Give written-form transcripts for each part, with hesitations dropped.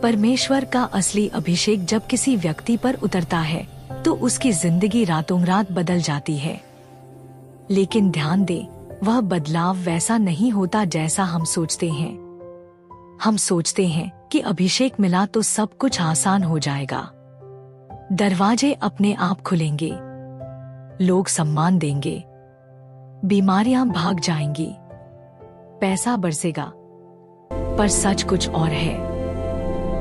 परमेश्वर का असली अभिषेक जब किसी व्यक्ति पर उतरता है तो उसकी जिंदगी रातों रात बदल जाती है। लेकिन ध्यान दे, वह बदलाव वैसा नहीं होता जैसा हम सोचते हैं। हम सोचते हैं कि अभिषेक मिला तो सब कुछ आसान हो जाएगा, दरवाजे अपने आप खुलेंगे, लोग सम्मान देंगे, बीमारियां भाग जाएंगी, पैसा बरसेगा। पर सच कुछ और है।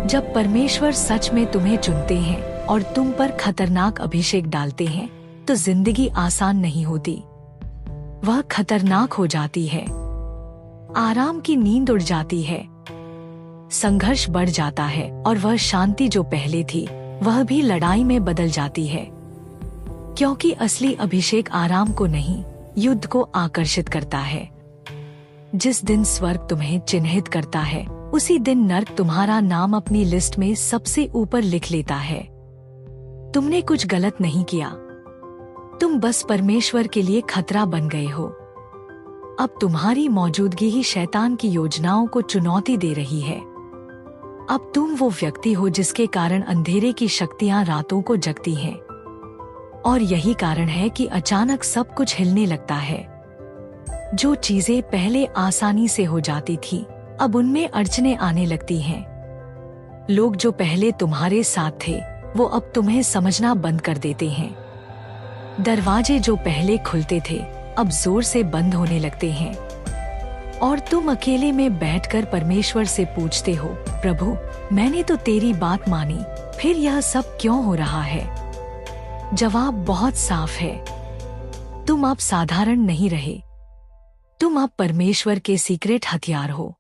जब परमेश्वर सच में तुम्हें चुनते हैं और तुम पर खतरनाक अभिषेक डालते हैं तो जिंदगी आसान नहीं होती, वह खतरनाक हो जाती है। आराम की नींद उड़ जाती है, संघर्ष बढ़ जाता है और वह शांति जो पहले थी वह भी लड़ाई में बदल जाती है। क्योंकि असली अभिषेक आराम को नहीं, युद्ध को आकर्षित करता है। जिस दिन स्वर्ग तुम्हें चिन्हित करता है उसी दिन नर्क तुम्हारा नाम अपनी लिस्ट में सबसे ऊपर लिख लेता है। तुमने कुछ गलत नहीं किया, तुम बस परमेश्वर के लिए खतरा बन गए हो। अब तुम्हारी मौजूदगी ही शैतान की योजनाओं को चुनौती दे रही है। अब तुम वो व्यक्ति हो जिसके कारण अंधेरे की शक्तियां रातों को जगती हैं। और यही कारण है कि अचानक सब कुछ हिलने लगता है। जो चीजें पहले आसानी से हो जाती थी अब उनमें अड़चने आने लगती हैं। लोग जो पहले तुम्हारे साथ थे वो अब तुम्हें समझना बंद कर देते हैं। दरवाजे जो पहले खुलते थे अब जोर से बंद होने लगते हैं। और तुम अकेले में बैठकर परमेश्वर से पूछते हो, प्रभु मैंने तो तेरी बात मानी, फिर यह सब क्यों हो रहा है? जवाब बहुत साफ है, तुम अब साधारण नहीं रहे, तुम अब परमेश्वर के सीक्रेट हथियार हो।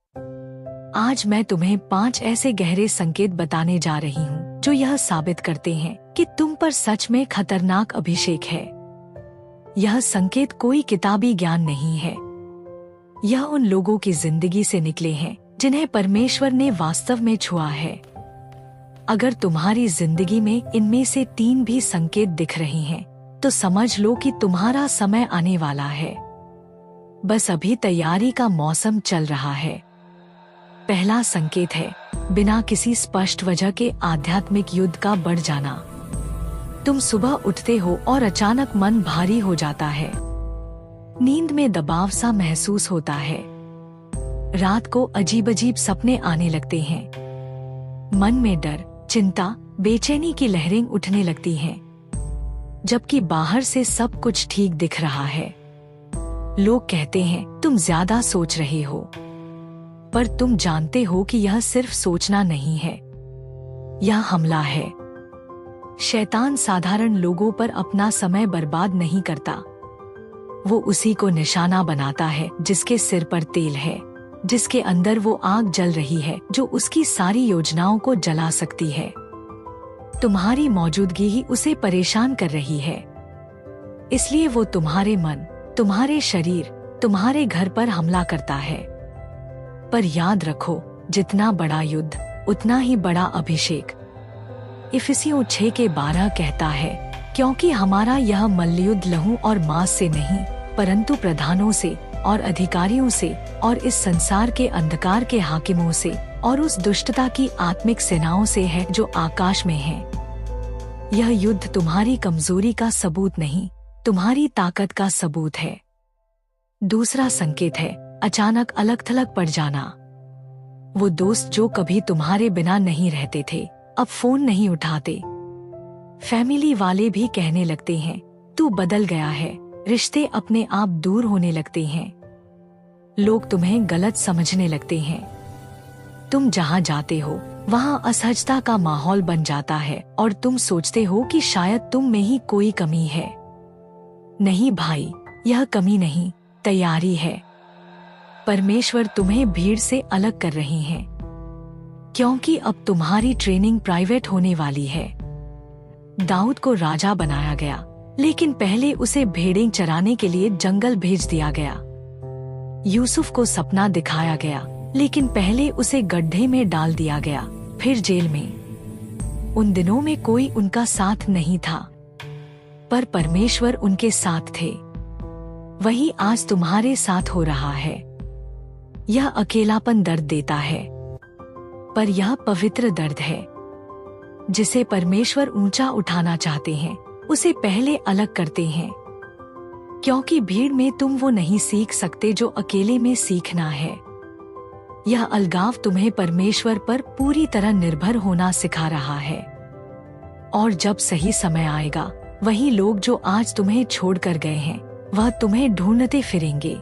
आज मैं तुम्हें 5 ऐसे गहरे संकेत बताने जा रही हूँ जो यह साबित करते हैं कि तुम पर सच में खतरनाक अभिषेक है। यह संकेत कोई किताबी ज्ञान नहीं है, यह उन लोगों की जिंदगी से निकले हैं जिन्हें परमेश्वर ने वास्तव में छुआ है। अगर तुम्हारी जिंदगी में इनमें से 3 भी संकेत दिख रहे हैं तो समझ लो कि तुम्हारा समय आने वाला है। बस अभी तैयारी का मौसम चल रहा है। पहला संकेत है बिना किसी स्पष्ट वजह के आध्यात्मिक युद्ध का बढ़ जाना। तुम सुबह उठते हो और अचानक मन भारी हो जाता है, नींद में दबाव सा महसूस होता है, रात को अजीब अजीब सपने आने लगते हैं, मन में डर, चिंता, बेचैनी की लहरें उठने लगती हैं, जबकि बाहर से सब कुछ ठीक दिख रहा है। लोग कहते हैं तुम ज्यादा सोच रहे हो, पर तुम जानते हो कि यह सिर्फ सोचना नहीं है, यह हमला है। शैतान साधारण लोगों पर अपना समय बर्बाद नहीं करता, वो उसी को निशाना बनाता है जिसके सिर पर तेल है, जिसके अंदर वो आग जल रही है जो उसकी सारी योजनाओं को जला सकती है। तुम्हारी मौजूदगी ही उसे परेशान कर रही है, इसलिए वो तुम्हारे मन, तुम्हारे शरीर, तुम्हारे घर पर हमला करता है। पर याद रखो, जितना बड़ा युद्ध उतना ही बड़ा अभिषेक। इफिसियों 6:12 कहता है, क्योंकि हमारा यह मल्लयुद्ध लहू और मांस से नहीं परंतु प्रधानों से और अधिकारियों से और इस संसार के अंधकार के हाकिमों से और उस दुष्टता की आत्मिक सेनाओं से है जो आकाश में है। यह युद्ध तुम्हारी कमजोरी का सबूत नहीं, तुम्हारी ताकत का सबूत है। दूसरा संकेत है अचानक अलग थलग पड़ जाना। वो दोस्त जो कभी तुम्हारे बिना नहीं रहते थे अब फोन नहीं उठाते। फैमिली वाले भी कहने लगते हैं तू बदल गया है। रिश्ते अपने आप दूर होने लगते हैं। लोग तुम्हें गलत समझने लगते हैं। तुम जहाँ जाते हो वहाँ असहजता का माहौल बन जाता है और तुम सोचते हो कि शायद तुम में ही कोई कमी है। नहीं भाई, यह कमी नहीं, तैयारी है। परमेश्वर तुम्हें भीड़ से अलग कर रही है, क्योंकि अब तुम्हारी ट्रेनिंग प्राइवेट होने वाली है। दाऊद को राजा बनाया गया, लेकिन पहले उसे भेड़ें चराने के लिए जंगल भेज दिया गया। यूसुफ को सपना दिखाया गया, लेकिन पहले उसे गड्ढे में डाल दिया गया, फिर जेल में। उन दिनों में कोई उनका साथ नहीं था, पर परमेश्वर उनके साथ थे। वही आज तुम्हारे साथ हो रहा है। यह अकेलापन दर्द देता है, पर यह पवित्र दर्द है जिसे परमेश्वर ऊंचा उठाना चाहते हैं, उसे पहले अलग करते हैं, क्योंकि भीड़ में तुम वो नहीं सीख सकते जो अकेले में सीखना है। यह अलगाव तुम्हें परमेश्वर पर पूरी तरह निर्भर होना सिखा रहा है। और जब सही समय आएगा, वही लोग जो आज तुम्हें छोड़कर गए हैं, वह तुम्हें ढूंढते फिरेंगे।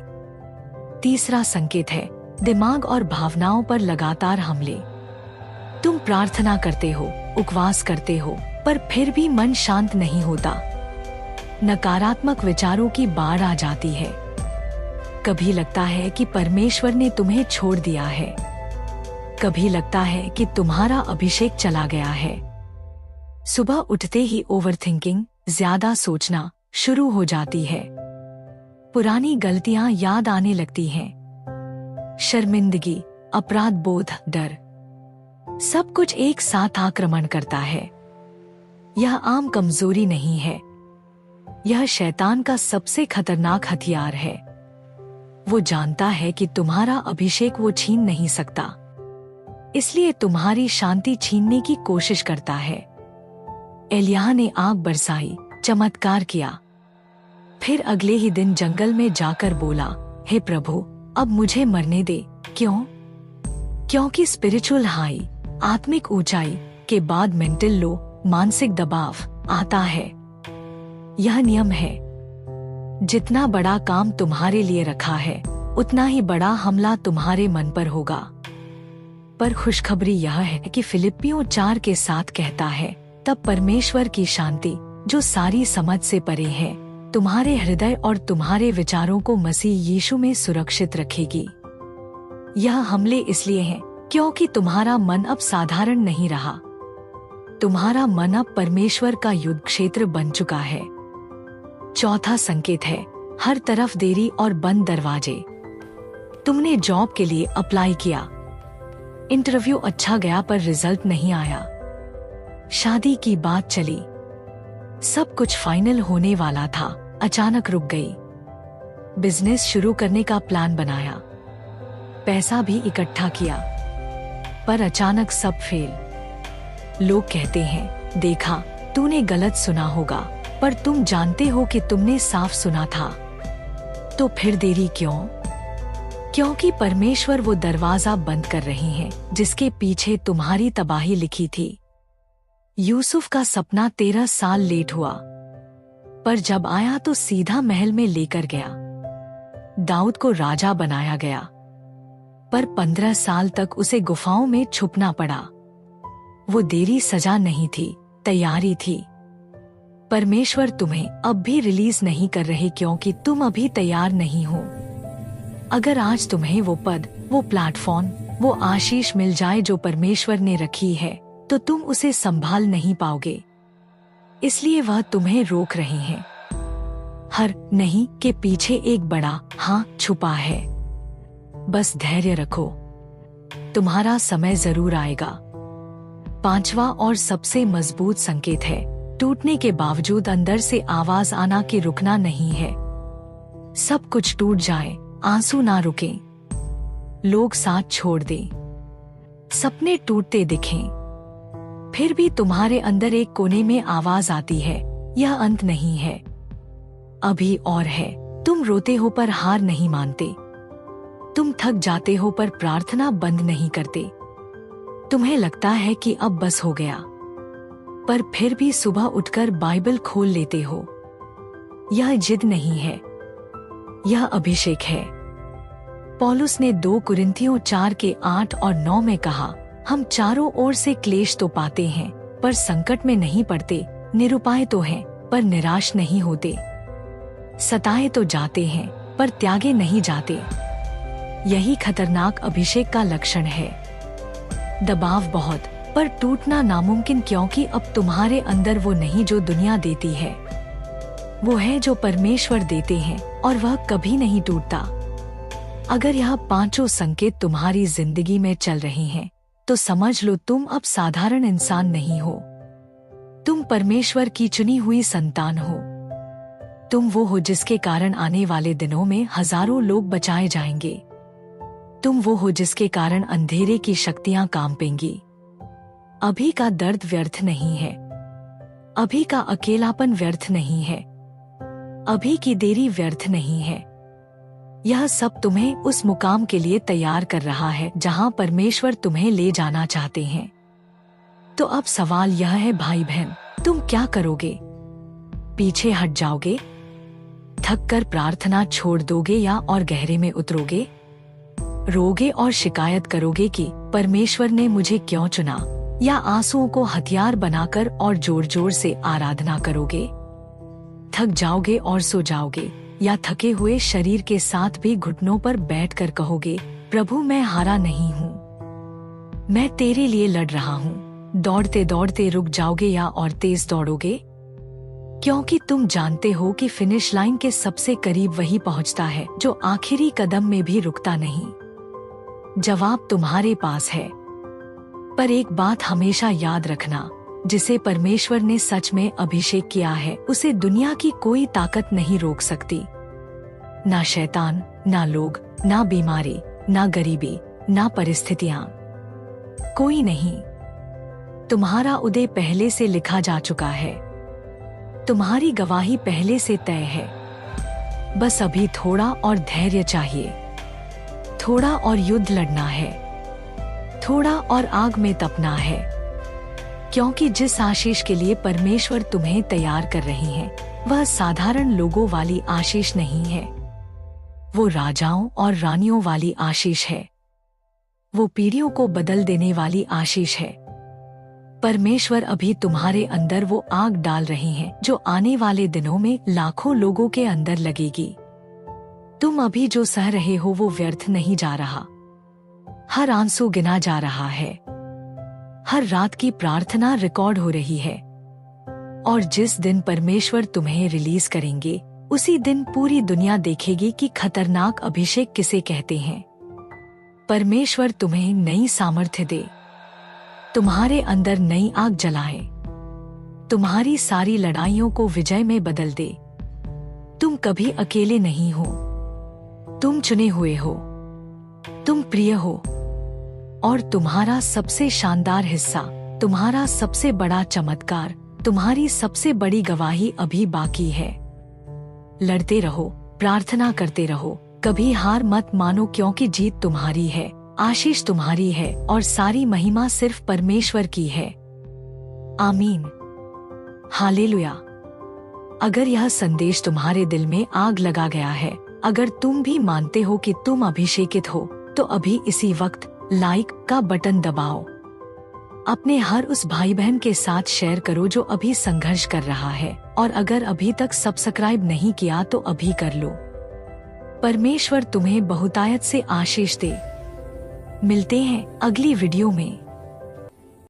तीसरा संकेत है दिमाग और भावनाओं पर लगातार हमले। तुम प्रार्थना करते हो, उपवास करते हो, पर फिर भी मन शांत नहीं होता। नकारात्मक विचारों की बाढ़ आ जाती है। कभी लगता है कि परमेश्वर ने तुम्हें छोड़ दिया है, कभी लगता है कि तुम्हारा अभिषेक चला गया है। सुबह उठते ही ओवरथिंकिंग, ज्यादा सोचना शुरू हो जाती है। पुरानी गलतियां याद आने लगती हैं। शर्मिंदगी, अपराध बोध, डर, सब कुछ एक साथ आक्रमण करता है। यह आम कमजोरी नहीं है, यह शैतान का सबसे खतरनाक हथियार है। वो जानता है कि तुम्हारा अभिषेक वो छीन नहीं सकता, इसलिए तुम्हारी शांति छीनने की कोशिश करता है। एलिय्याह ने आग बरसाई, चमत्कार किया, फिर अगले ही दिन जंगल में जाकर बोला, हे प्रभु, अब मुझे मरने दे। क्यों? क्योंकि स्पिरिचुअल हाई, आत्मिक ऊंचाई के बाद मेंटल लो, मानसिक दबाव आता है। यह नियम है, जितना बड़ा काम तुम्हारे लिए रखा है, उतना ही बड़ा हमला तुम्हारे मन पर होगा। पर खुशखबरी यह है कि फिलिप्पियों 4:7 कहता है, तब परमेश्वर की शांति, जो सारी समझ से परे है, तुम्हारे हृदय और तुम्हारे विचारों को मसीह यीशु में सुरक्षित रखेगी। यह हमले इसलिए हैं क्योंकि तुम्हारा मन अब साधारण नहीं रहा। तुम्हारा मन अब परमेश्वर का युद्ध क्षेत्र बन चुका है। चौथा संकेत है हर तरफ देरी और बंद दरवाजे। तुमने जॉब के लिए अप्लाई किया, इंटरव्यू अच्छा गया पर रिजल्ट नहीं आया। शादी की बात चली, सब कुछ फाइनल होने वाला था, अचानक रुक गई। बिजनेस शुरू करने का प्लान बनाया, पैसा भी इकट्ठा किया, पर अचानक सब फेल। लोग कहते हैं, देखा, तूने गलत सुना होगा, पर तुम जानते हो कि तुमने साफ सुना था। तो फिर देरी क्यों? क्योंकि परमेश्वर वो दरवाजा बंद कर रहे हैं जिसके पीछे तुम्हारी तबाही लिखी थी। यूसुफ का सपना 13 साल लेट हुआ, पर जब आया तो सीधा महल में लेकर गया। दाऊद को राजा बनाया गया, पर 15 साल तक उसे गुफाओं में छुपना पड़ा। वो देरी सजा नहीं थी, तैयारी थी। परमेश्वर तुम्हें अब भी रिलीज नहीं कर रहे क्योंकि तुम अभी तैयार नहीं हो। अगर आज तुम्हें वो पद, वो प्लेटफॉर्म, वो आशीष मिल जाए जो परमेश्वर ने रखी है, तो तुम उसे संभाल नहीं पाओगे। इसलिए वह तुम्हें रोक रहे हैं। हर नहीं के पीछे एक बड़ा हाँ छुपा है। बस धैर्य रखो, तुम्हारा समय जरूर आएगा। पांचवा और सबसे मजबूत संकेत है टूटने के बावजूद अंदर से आवाज आना कि रुकना नहीं है। सब कुछ टूट जाए, आंसू ना रुके, लोग साथ छोड़ दें, सपने टूटते दिखें, फिर भी तुम्हारे अंदर एक कोने में आवाज आती है, यह अंत नहीं है, अभी और है। तुम रोते हो पर हार नहीं मानते, तुम थक जाते हो पर प्रार्थना बंद नहीं करते। तुम्हें लगता है कि अब बस हो गया, पर फिर भी सुबह उठकर बाइबल खोल लेते हो। यह जिद नहीं है, यह अभिषेक है। पौलुस ने 2 कुरिन्थियों 4:8 और 9 में कहा, हम चारों ओर से क्लेश तो पाते हैं पर संकट में नहीं पड़ते, निरुपाय तो हैं पर निराश नहीं होते, सताए तो जाते हैं पर त्यागे नहीं जाते। यही खतरनाक अभिषेक का लक्षण है। दबाव बहुत, पर टूटना नामुमकिन क्योंकि अब तुम्हारे अंदर वो नहीं जो दुनिया देती है, वो है जो परमेश्वर देते हैं और वह कभी नहीं टूटता। अगर यह 5 संकेत तुम्हारी जिंदगी में चल रहे हैं तो समझ लो तुम अब साधारण इंसान नहीं हो। तुम परमेश्वर की चुनी हुई संतान हो। तुम वो हो जिसके कारण आने वाले दिनों में हजारों लोग बचाए जाएंगे। तुम वो हो जिसके कारण अंधेरे की शक्तियां कांपेंगी। अभी का दर्द व्यर्थ नहीं है, अभी का अकेलापन व्यर्थ नहीं है, अभी की देरी व्यर्थ नहीं है। यह सब तुम्हें उस मुकाम के लिए तैयार कर रहा है जहां परमेश्वर तुम्हें ले जाना चाहते हैं। तो अब सवाल यह है भाई बहन, तुम क्या करोगे? पीछे हट जाओगे, थक कर प्रार्थना छोड़ दोगे, या और गहरे में उतरोगे? रोगे और शिकायत करोगे कि परमेश्वर ने मुझे क्यों चुना, या आंसुओं को हथियार बनाकर और जोर जोर से आराधना करोगे? थक जाओगे और सो जाओगे, या थके हुए शरीर के साथ भी घुटनों पर बैठकर कहोगे, प्रभु मैं हारा नहीं हूँ, मैं तेरे लिए लड़ रहा हूँ। दौड़ते दौड़ते रुक जाओगे या और तेज दौड़ोगे? क्योंकि तुम जानते हो कि फिनिश लाइन के सबसे करीब वही पहुंचता है जो आखिरी कदम में भी रुकता नहीं। जवाब तुम्हारे पास है। पर एक बात हमेशा याद रखना, जिसे परमेश्वर ने सच में अभिषेक किया है उसे दुनिया की कोई ताकत नहीं रोक सकती। ना शैतान, ना लोग, ना बीमारी, ना गरीबी, ना परिस्थितियां, कोई नहीं। तुम्हारा उदय पहले से लिखा जा चुका है, तुम्हारी गवाही पहले से तय है। बस अभी थोड़ा और धैर्य चाहिए, थोड़ा और युद्ध लड़ना है, थोड़ा और आग में तपना है। क्योंकि जिस आशीष के लिए परमेश्वर तुम्हें तैयार कर रही हैं, वह साधारण लोगों वाली आशीष नहीं है, वो राजाओं और रानियों वाली आशीष है, वो पीढ़ियों को बदल देने वाली आशीष है। परमेश्वर अभी तुम्हारे अंदर वो आग डाल रही हैं जो आने वाले दिनों में लाखों लोगों के अंदर लगेगी। तुम अभी जो सह रहे हो वो व्यर्थ नहीं जा रहा। हर आंसू गिना जा रहा है, हर रात की प्रार्थना रिकॉर्ड हो रही है, और जिस दिन परमेश्वर तुम्हें रिलीज करेंगे उसी दिन पूरी दुनिया देखेगी कि खतरनाक अभिषेक किसे कहते हैं। परमेश्वर तुम्हें नई सामर्थ्य दे, तुम्हारे अंदर नई आग जलाए, तुम्हारी सारी लड़ाइयों को विजय में बदल दे। तुम कभी अकेले नहीं हो, तुम चुने हुए हो, तुम प्रिय हो, और तुम्हारा सबसे शानदार हिस्सा, तुम्हारा सबसे बड़ा चमत्कार, तुम्हारी सबसे बड़ी गवाही अभी बाकी है। लड़ते रहो, प्रार्थना करते रहो, कभी हार मत मानो, क्योंकि जीत तुम्हारी है, आशीष तुम्हारी है, और सारी महिमा सिर्फ परमेश्वर की है। आमीन, हालेलुया। अगर यह संदेश तुम्हारे दिल में आग लगा गया है, अगर तुम भी मानते हो कि तुम अभिषेकित हो, तो अभी इसी वक्त लाइक का बटन दबाओ। अपने हर उस भाई बहन के साथ शेयर करो जो अभी संघर्ष कर रहा है, और अगर अभी तक सब्सक्राइब नहीं किया तो अभी कर लो। परमेश्वर तुम्हें बहुतायत से आशीष दे। मिलते हैं अगली वीडियो में।